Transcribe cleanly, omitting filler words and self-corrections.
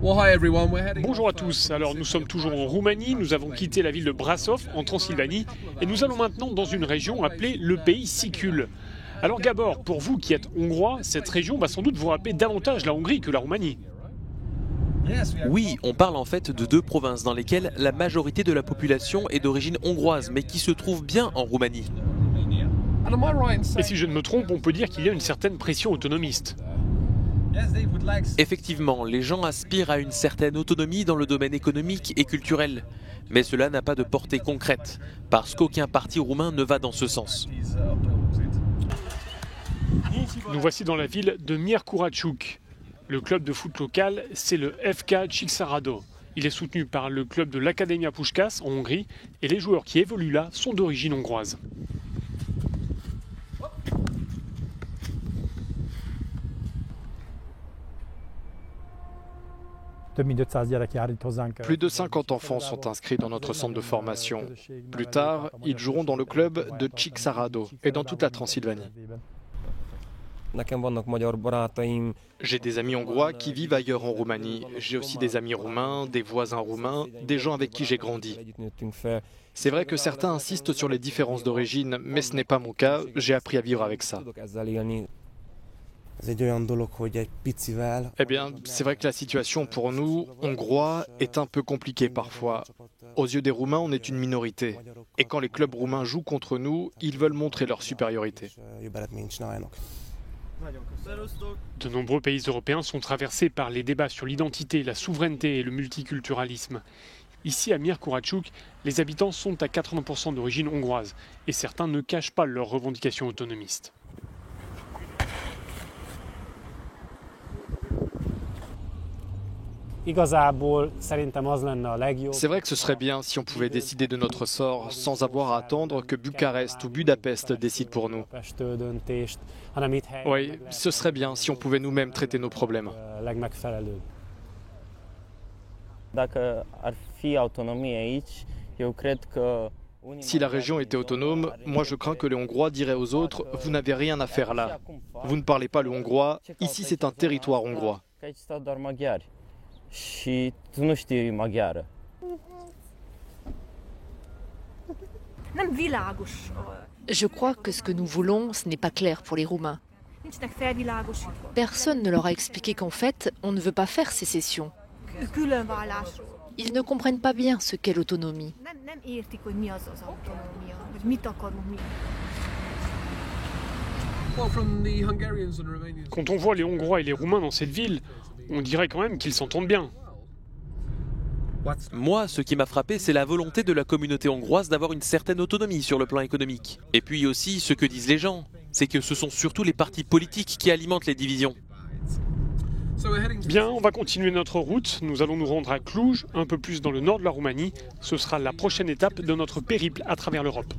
Bonjour à tous, alors nous sommes toujours en Roumanie, nous avons quitté la ville de Brașov en Transylvanie et nous allons maintenant dans une région appelée le pays Sicule. Alors Gabor, pour vous qui êtes hongrois, cette région va sans doute vous rappeler davantage la Hongrie que la Roumanie. Oui, on parle en fait de deux provinces dans lesquelles la majorité de la population est d'origine hongroise, mais qui se trouvent bien en Roumanie. Et si je ne me trompe, on peut dire qu'il y a une certaine pression autonomiste. Effectivement, les gens aspirent à une certaine autonomie dans le domaine économique et culturel. Mais cela n'a pas de portée concrète, parce qu'aucun parti roumain ne va dans ce sens. Nous voici dans la ville de Miercurești. Le club de foot local, c'est le FK Csíkszárado. Il est soutenu par le club de l'Académia Puskás en Hongrie et les joueurs qui évoluent là sont d'origine hongroise. Plus de 50 enfants sont inscrits dans notre centre de formation. Plus tard, ils joueront dans le club de Csíkszárado et dans toute la Transylvanie. J'ai des amis hongrois qui vivent ailleurs en Roumanie. J'ai aussi des amis roumains, des voisins roumains, des gens avec qui j'ai grandi. C'est vrai que certains insistent sur les différences d'origine, mais ce n'est pas mon cas, j'ai appris à vivre avec ça. Eh bien, c'est vrai que la situation pour nous, Hongrois, est un peu compliquée parfois. Aux yeux des Roumains, on est une minorité. Et quand les clubs roumains jouent contre nous, ils veulent montrer leur supériorité. De nombreux pays européens sont traversés par les débats sur l'identité, la souveraineté et le multiculturalisme. Ici, à Miercurești, les habitants sont à 80% d'origine hongroise et certains ne cachent pas leurs revendications autonomistes. C'est vrai que ce serait bien si on pouvait décider de notre sort sans avoir à attendre que Bucarest ou Budapest décident pour nous. Oui, ce serait bien si on pouvait nous-mêmes traiter nos problèmes. Si la région était autonome, moi je crains que les Hongrois diraient aux autres « Vous n'avez rien à faire là. Vous ne parlez pas le hongrois, ici c'est un territoire hongrois. » Je crois que ce que nous voulons, ce n'est pas clair pour les Roumains. Personne ne leur a expliqué qu'en fait, on ne veut pas faire sécession. Ils ne comprennent pas bien ce qu'est l'autonomie. Quand on voit les Hongrois et les Roumains dans cette ville, on dirait quand même qu'ils s'entendent bien. Moi, ce qui m'a frappé, c'est la volonté de la communauté hongroise d'avoir une certaine autonomie sur le plan économique. Et puis aussi, ce que disent les gens, c'est que ce sont surtout les partis politiques qui alimentent les divisions. Bien, on va continuer notre route. Nous allons nous rendre à Cluj, un peu plus dans le nord de la Roumanie. Ce sera la prochaine étape de notre périple à travers l'Europe.